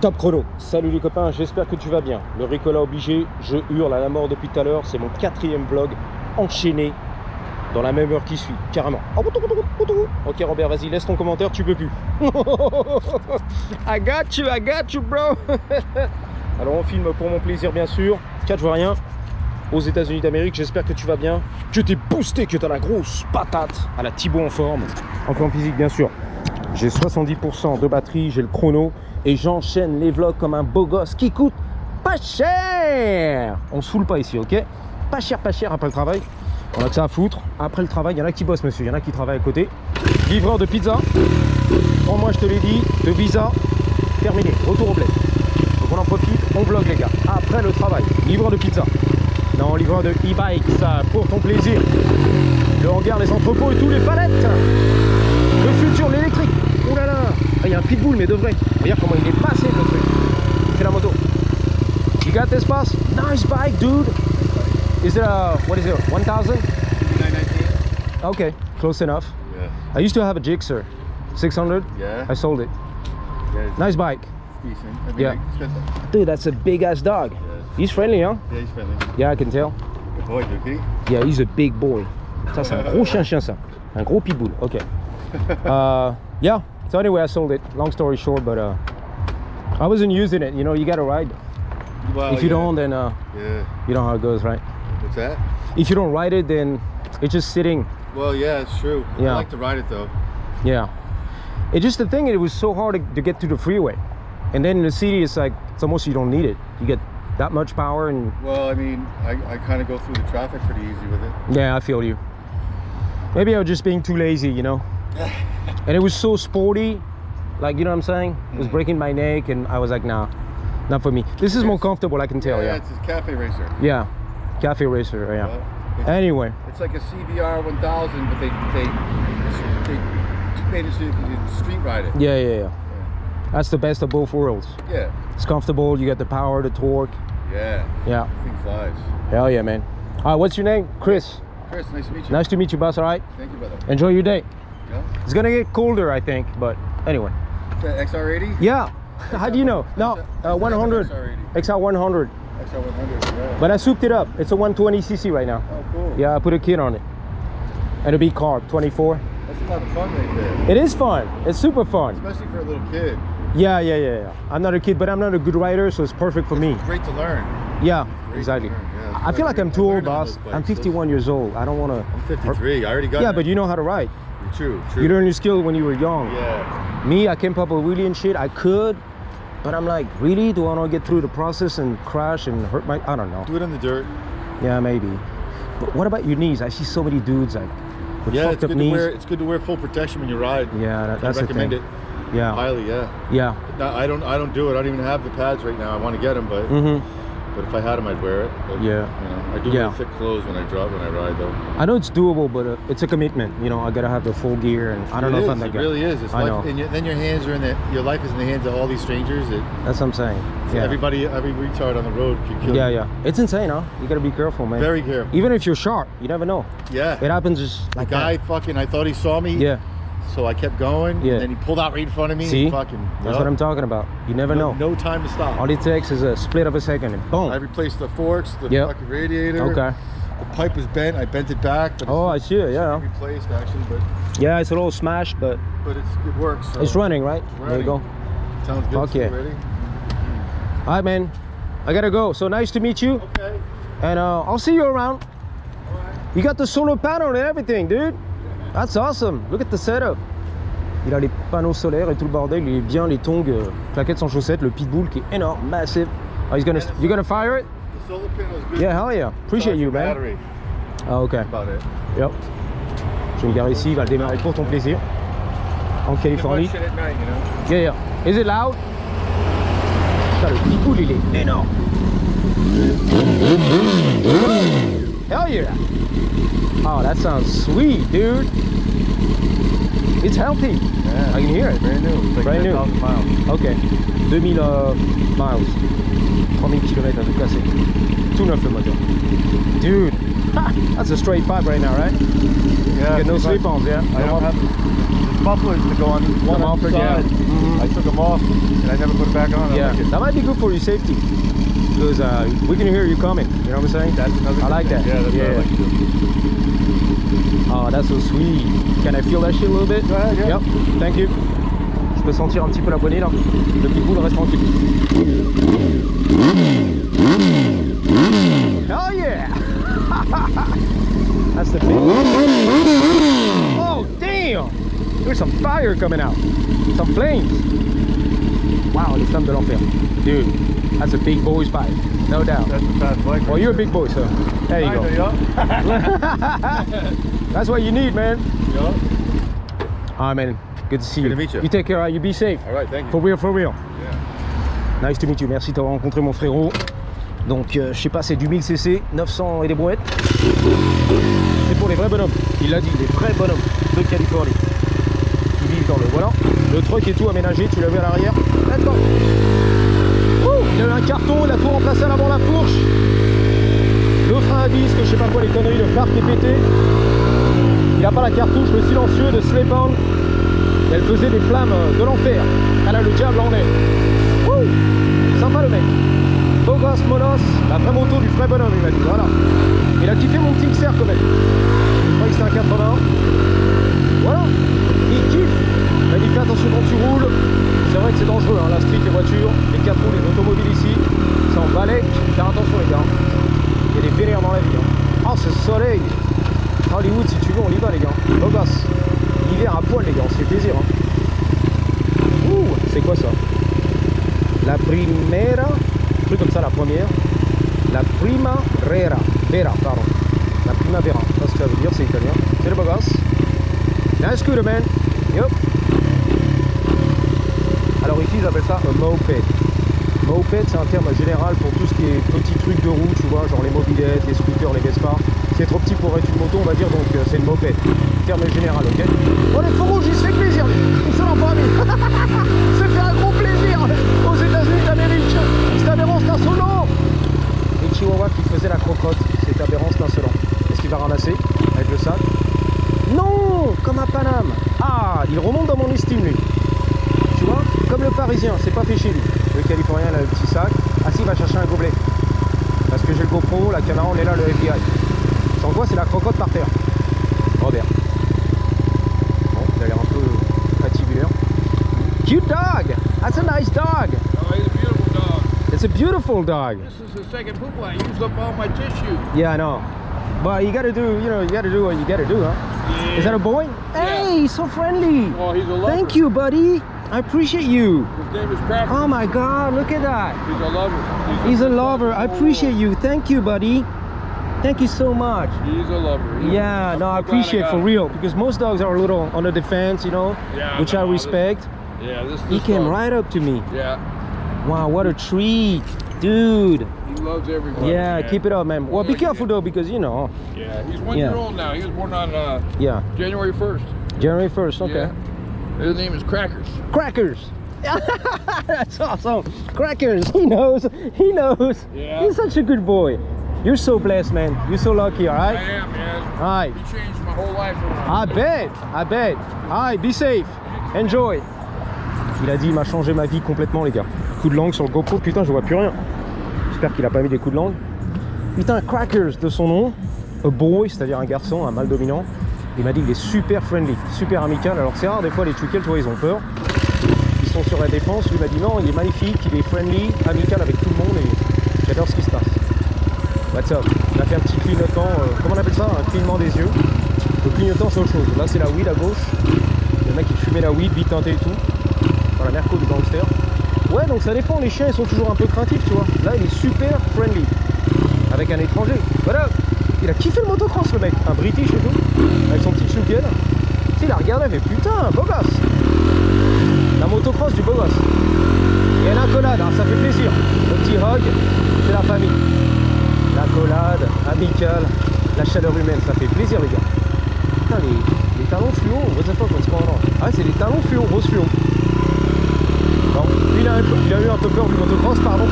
Top chrono. Salut les copains, j'espère que tu vas bien. Le Ricola obligé, je hurle à la mort depuis tout à l'heure. C'est mon 4e vlog enchaîné dans la même heure qui suit, carrément. Ok Robert, vas-y, laisse ton commentaire, tu peux plus. I got you bro. Alors on filme pour mon plaisir bien sûr. 4 vois rien aux États-Unis d'Amérique. J'espère que tu vas bien, que t'es boosté, que t'as la grosse patate à la Thibaut en forme physique bien sûr. J'ai 70% de batterie, j'ai le chrono et j'enchaîne les vlogs comme un beau gosse qui coûte pas cher. On se foule pas ici, ok? Pas cher après le travail. On a que ça à foutre. Après le travail, il y en a qui bossent, monsieur. Il y en a qui travaillent à côté. Livreur de pizza. Bon, moi, je te l'ai dit, de visa, terminé. Retour au bled. Donc, on en profite, on vlog, les gars. Après le travail, livreur de pizza. Non, livreur de e-bike, ça, pour ton plaisir. Le hangar, les entrepôts et tous les palettes. Le futur, l'électrique. Oh là là. Il y a un pitbull, mais de vrai. Regarde comment il est passé, le truc. C'est la moto. You got espace? Nice bike, dude. Is it a, what is it, 1000? 919. Okay, close enough. Yeah. I used to have a Gixxer, 600. Yeah. I sold it. Yeah, Nice bike. it's decent. I mean, Yeah. it's good. Dude, that's a big ass dog. Yeah. He's friendly, huh? Yeah, he's friendly. Yeah, I can tell. Good boy, Dookie. Yeah, he's a big boy. Ça, c'est un gros chien, ça. Un gros pitbull. Okay. Yeah. So anyway, I sold it. Long story short, but I wasn't using it. You know, you gotta ride. Well, If you yeah. don't, then Yeah. you know how it goes, right? What's that? If you don't ride it, then it's just sitting. Well, yeah, it's true. Yeah. I like to ride it though. Yeah. It's just the thing, it was so hard to get to the freeway. And then in the city, it's like, it's almost you don't need it. You get that much power and Well, I mean, I kind of go through the traffic pretty easy with it. yeah, I feel you. Maybe I was just being too lazy, you know? And it was so sporty, like, you know what I'm saying? It was breaking my neck and I was like, nah, not for me. This is more comfortable, I can tell, yeah. It's a cafe racer. Yeah, cafe racer, yeah. It's, Anyway, it's like a CBR 1000, but they made it so you can street ride it. yeah. That's the best of both worlds. Yeah. It's comfortable, you got the power, the torque. Yeah. Yeah, Thing flies. hell yeah, man. All right, what's your name? Chris. Chris, nice to meet you. Nice to meet you, boss, all right? Thank you, brother. Enjoy your day. Yeah. It's gonna get colder, I think, but anyway. The XR80? Yeah. How do you know? No, 100. XR100. XR100, yeah. But I souped it up. It's a 120cc right now. Oh, cool. Yeah, I put a kit on it. And a big carb, 24. That's a lot of fun right there. It is fun. It's super fun. Especially for a little kid. Yeah. I'm not a kid, but I'm not a good rider, so it's perfect for me. It's great to learn. Yeah, Great exactly. to learn, yeah. I feel like I'm I too old, learned on boss. those bikes. I'm 51 years old. I don't want to... I'm 53. I already got Yeah, that. but you know how to ride. True. You learn your skill when you were young. Yeah. Me, I came up with wheelie and shit. I could, but I'm like, really? Do I want to get through the process and crash and hurt my... I don't know. Do it in the dirt. Yeah, maybe. But what about your knees? I see so many dudes like with Yeah, fucked it's up good knees. to wear. It's good to wear full protection when you ride. Yeah, that's I the recommend thing. it Yeah, highly. Yeah. yeah. No, I don't do it. I don't even have the pads right now. I want to get them, but if I had them, I'd wear it. But, Yeah. You know, I do Yeah. wear thick clothes when I ride though. I know it's doable, but it's a commitment. You know, I gotta have the full gear, and I don't know if I'm that It guy. really is. It's I life, know. and then your hands are in your life is in the hands of all these strangers. That's what I'm saying. Yeah. Every retard on the road can kill you. Yeah. It's insane, huh? You gotta be careful, man. Very careful. Even if you're sharp, you never know. Yeah. It happens just like The guy that. fucking, I thought he saw me. Yeah. So I kept going. Yeah. And then he pulled out right in front of me. See? And fucking. That's what I'm talking about. You never know. No time to stop. All it takes is a split of a second, and boom. I replaced the forks, the Yep. fucking radiator. Okay. The pipe was bent. I bent it back. But Oh, I it's see it. Yeah. replaced actually, Yeah, it's a little smashed, but but it works. So. it's running, right? There you go. Sounds good. Fuck So yeah. Ready? All right, man. I gotta go. So nice to meet you. Okay. And I'll see you around. All right. You got the solar panel and everything, dude. That's awesome. Look at the setup. Il a les panneaux solaires et tout le bordel. Il est bien, les tongs, claquettes sans chaussettes, le pitbull qui est énorme, massive. Oh, you're gonna fire it? The solar panel is good. Yeah, hell yeah. Appreciate you, man. Battery. Ah, ok. About it. Yep. Je vais me garer ici, il va le démarrer pour ton plaisir. En Californie. Shit at night, you know? Yeah. Is it loud? Putain, le pitbull, il est énorme. Hell yeah. Oh, that sounds sweet, dude. It's healthy. Yeah. I can hear it. Brand new. It's like Brand new. 10,000 miles. Ok. 2000 miles. 3000 km en tout cas, c'est tout neuf le moteur. Dude, that's a straight 5 right now, right? Yeah. You get no if I- slip-ons, yeah? I No don't more- have mufflers to go on one mufflers, side. yeah. I took them off and I never put them back on. Yeah, that might be good for your safety because we can hear you coming. You know what I'm saying? That's another I like thing. that. Yeah, that's what I like too. Oh, that's so sweet. Can I feel that shit a little bit? Go ahead, yeah. Yep. Thank you. Je peux sentir un petit peu la poignée là. Le pitbull reste tranquille. Oh yeah! That's the big. Oh damn! There's some fire coming out. Some flames. Wow, les flammes de l'enfer. Dude, that's a big boy's pipe. No doubt. That's a fast bike. Well, you're a big boy, so there you go. Yeah. That's what you need, man. Yeah. Alright, man. Good to see you. Good to meet you. You take care, right? You be safe. All right, thank you. For real, for real. Yeah. Nice to meet you. Merci de t'avoir rencontré, mon frérot. Donc, je sais pas, c'est du 1000cc, 900 et des brouettes. C'est pour les vrais bonhommes. Il l'a dit, les vrais bonhommes de Californie. Qui vivent dans le. Voilà. Le truck est tout aménagé, tu l'as vu à l'arrière. Maintenant. Il a eu un carton, il a tout remplacé à l'avant la fourche. Le frein à disque, je sais pas quoi, les conneries, le phare qui est pété. Il n'a pas la cartouche, le silencieux de Slip-On. Elle faisait des flammes de l'enfer. Elle a le diable en elle. Wouh, sympa le mec. Beau gosse, monos, la vraie moto du vrai bonhomme, il m'a dit. Voilà. Il a kiffé mon petit XR quand même. Je crois que c'était un 80. Voilà. Il kiffe. Il m'a dit fais attention quand tu roules. C'est vrai que c'est dangereux, hein, la street, les voitures, les 4 roues, les automobiles ici. C'est en balai. Faire attention les gars. Il y a des vénères dans la vie. Hein. Oh ce soleil. Hollywood si tu veux, on y va les gars. Beau gosse. L'hiver à poil les gars, on se fait plaisir. Hein. Ouh, c'est quoi ça? La primera, un truc comme ça, la première. La primavera, vera, pardon. La primavera, je sais pas ce que ça veut dire, c'est italien. C'est le beau gosse. Nice scooter man. Yep. Alors ici ils appellent ça un moped. Moped c'est un terme général pour tout ce qui est petits trucs de roue, tu vois, genre les mobylettes, les scooters, les Vespa. C'est trop petit pour être une moto on va dire, donc c'est une moped. Terme général, ok. Bon les feux rouges, il se fait plaisir, ils sont en famille. Se fait un gros plaisir aux États-Unis d'Amérique. C'est aberrant, c'est insolent. Les chihuahuas qui faisaient la crocotte, c'est aberrant, c'est insolent. Est-ce qu'il va ramasser avec le sac? Non, comme à Paname. Ah, il remonte dans mon estime lui. Tu vois, comme le Parisien, c'est pas fait chez lui. Le Californien, il a le petit sac. Ah si, il va chercher un gobelet. Parce que j'ai le GoPro, la caméra, on est là, le FBI. Sans quoi, c'est la crocotte par terre. Robert. Bon, il a l'air un peu fatigueur. Cute dog! That's a nice dog! Oh, he's a beautiful dog. It's a beautiful dog. This is the second poop I used up all my tissue. Yeah, I know. But you gotta do, you know, you gotta do what you gotta do, huh? Yeah. Is that a boy? Hey, he's so friendly. Oh, he's a lover. Thank you, buddy. I appreciate you. His name is Cracker. Oh my God, look at that. He's a lover. He's a lover. I appreciate you. Thank you, buddy. Thank you so much. He's a lover. Yeah, no, I appreciate for real because most dogs are a little on the defense, you know, Yeah, which I no, respect. This He came dog. right up to me. Yeah, Wow, what a treat, dude. he loves everybody. Yeah, man. keep it up, man. Well, be Oh, careful yeah. though because you know. Yeah, he's 1 Yeah. year old now. He was born on Yeah, January 1st. January 1st. Okay. Yeah. His name is Crackers. Crackers. That's awesome. Crackers. He knows. He knows. Yeah. He's such a good boy. You're so blessed, man. You're so lucky. All I right. am, man. All right. He changed my whole life around. I bet. I bet. All right. Be safe. Enjoy. Il a dit, il m'a changé ma vie complètement, les gars. Coup de langue sur le GoPro. Putain, je vois plus rien. J'espère qu'il a pas mis des coups de langue. Putain, Crackers de son nom. A boy, c'est-à-dire un garçon, un mâle dominant. Il m'a dit qu'il est super friendly, super amical. Alors c'est rare, des fois les chickens, tu vois, ils ont peur. Ils sont sur la défense. Lui m'a dit non, il est magnifique, il est friendly, amical avec tout le monde et j'adore ce qui se passe. What's up? Il a fait un petit clignotant, comment on appelle ça? Un clignement des yeux. Le clignotant c'est autre chose. Là c'est la weed à gauche. Le mec il fumait la weed, bite teintée et tout. Voilà, Merco du gangster. Ouais, donc ça dépend, les chiens ils sont toujours un peu craintifs, tu vois. Là il est super friendly. Avec un étranger. Voilà. Il a kiffé le motocross le mec, un British et tout, avec son petit chouquel. Il a regardé, il fait putain, beau gosse. La motocross du beau gosse. Et une accolade, hein, ça fait plaisir. Le petit hug, c'est la famille. L'accolade, amicale, la chaleur humaine, ça fait plaisir les gars. Putain, les talons fluo, what the fuck, what's going on? Ah, c'est les talons fluo, rose fluo. Bon, lui, il a eu un peu peur du motocross, pardon.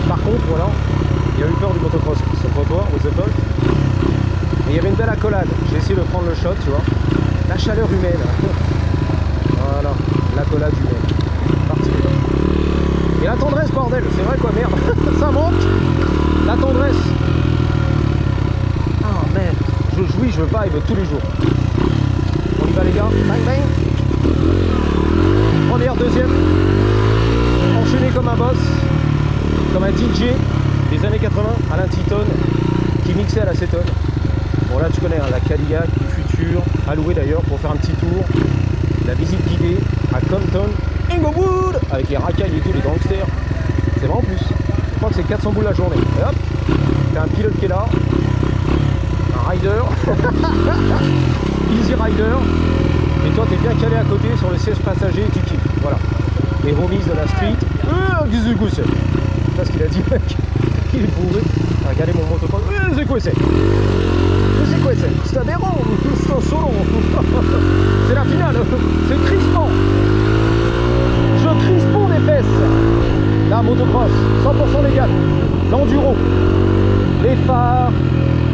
Par contre, voilà, il a eu peur du motocross sur le trottoir, what the fuck. Mais il y avait une belle accolade, j'ai essayé de prendre le shot, tu vois. La chaleur humaine. l'accolade humaine. Parti. Et la tendresse, bordel, c'est vrai quoi, merde. Ça manque. La tendresse. Ah merde. Je jouis, je vibe tous les jours. On y va les gars. Bang bang. Première, deuxième. Enchaîné comme un boss. Comme un DJ des années 80, Alain Titon, qui mixait à l'acétone. Bon là tu connais hein, la Cadillac du futur, à louer d'ailleurs pour faire un petit tour. La visite guidée à Compton, Inglewood, avec les racailles et tout, les gangsters. C'est vraiment plus. Je crois que c'est 400 boules la journée. Et hop, t'as un pilote qui est là, un rider, Easy Rider, et toi t'es bien calé à côté sur le siège passager et tu kiffes. Voilà. Les homies de la street. Qu'est-ce que c'est? C'est ce qu'il a dit, mec. Il est bourré. Regardez mon motocross. C'est quoi c'est? C'est quoi c'est? C'est aberrant. C'est un solo. C'est la finale. C'est crispant. Je crispons des fesses. La motocross, 100% légal. L'enduro. Les phares,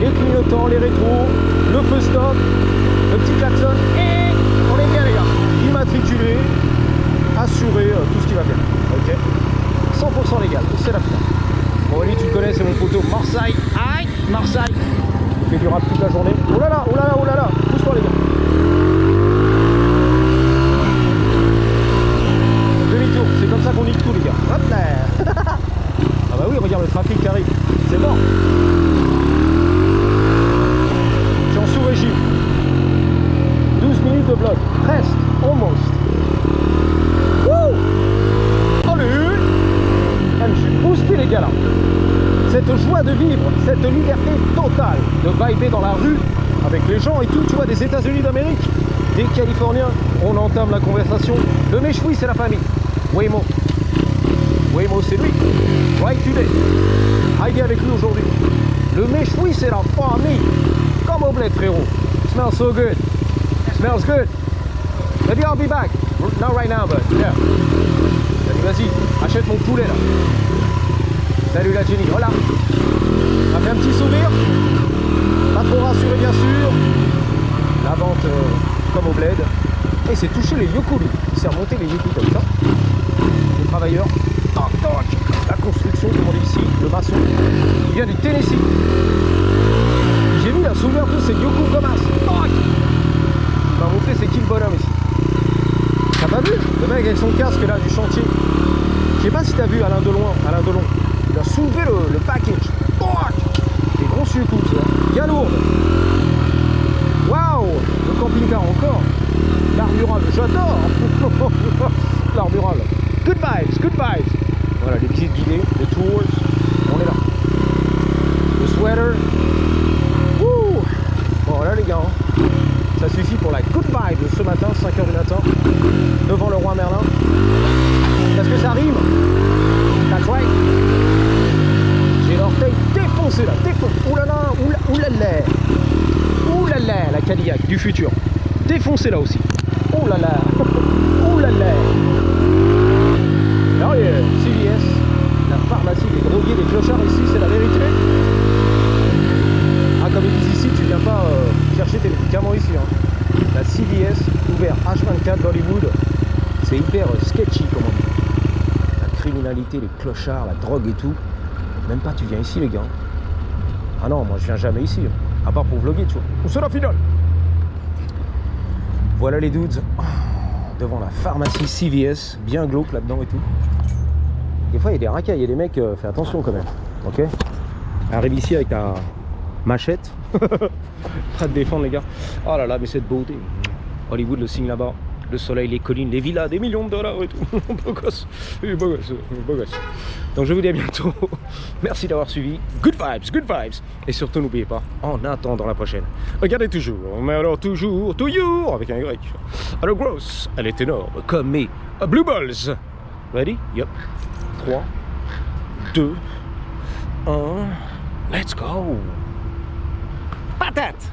les clignotants, les rétros, le feu stop, le petit klaxon. Et on est bien les gars. Immatriculé, assuré, tout ce qui va bien. Ok. 100% légal, c'est la finale. Bon, Ali, tu le connais, c'est mon poteau Marseille. Aïe, Marseille. Il fait du rap toute la journée. Oh là là, oh là là, oh là là. Pousse-toi, les gars. Demi-tour, c'est comme ça qu'on nique tout, les gars. Hop là. Ah bah oui, regarde le trafic qui arrive. C'est mort. Je suis en sous-régime. 12 minutes de bloc. Presque, almost. Wouh. Je suis boosté les gars là. Cette joie de vivre, cette liberté totale de vibrer dans la rue avec les gens et tout, tu vois, des États-Unis d'Amérique, des Californiens, on entame la conversation. Le méchoui c'est la famille. Waymo. Waymo c'est lui. Right today. Heidi avec lui aujourd'hui. Le méchoui c'est la famille. Comme au bled frérot. Smells so good. Smells good. Maybe I'll be back. Not right now but yeah. Vas-y, achète mon poulet là. Salut la Jenny, voilà. On a fait un petit sourire. Pas trop rassuré bien sûr. La vente comme au bled. Et c'est touché les yokuli. Il s'est remonté les yokuli comme ça. Les travailleurs. Toc toc. La construction, comme on dit ici. Le maçon. Il vient du Tennessee. J'ai vu un souvenir de ces yoku comme un toc. Il m'a montré c'est qui le bonhomme ici. T'as pas vu le mec avec son casque là du chantier? Je sais pas si t'as vu Alain Delon. Il a soulevé le package. Des gros sucous, tu vois. Bien lourd. Waouh. Le camping-car encore. L'armural, j'adore. L'armural. Good vibes, good vibes. Voilà, les visites guidées, les tours. On est là. Le sweater. Wouh. Bon là les gars. Ça suffit pour la good vibe de ce matin, 5h du matin, devant le roi Merlin. Est-ce que ça rime? That's right. J'ai l'orteil défoncé là, défoncé. Oulala, oulala. Oulala, la Cadillac du futur. Défoncé là aussi. Oulala. Oulala. Oh yeah, CVS, la pharmacie, les drogués, les clochards ici, c'est la vérité. Ah, comme ils disent ici, tu viens pas chercher tes médicaments ici. Hein. La CVS, ouvert H24 d'Hollywood, c'est hyper sketchy, comme on dit. La criminalité, les clochards, la drogue et tout. Même pas, tu viens ici, les gars. Ah non, moi je viens jamais ici, hein. À part pour vlogger, tu vois. C'est la finale. Voilà les dudes, devant la pharmacie CVS, bien glauque là-dedans et tout. Des fois, il y a des racailles, il y a des mecs, fais attention quand même, ok? Arrive ici avec ta machette, prêt de défendre les gars. Oh là là, mais cette beauté. Hollywood, le signe là-bas, le soleil, les collines, les villas, des millions de dollars et tout. Beau gosse, beau gosse, beau gosse. Donc je vous dis à bientôt. Merci d'avoir suivi. Good vibes. Et surtout n'oubliez pas, en attendant la prochaine, regardez toujours, mais alors toujours, avec un Y. Alors grosse, elle est énorme, comme mes Blue Balls. Ready? Yep. 3, 2, 1, let's go. Patate.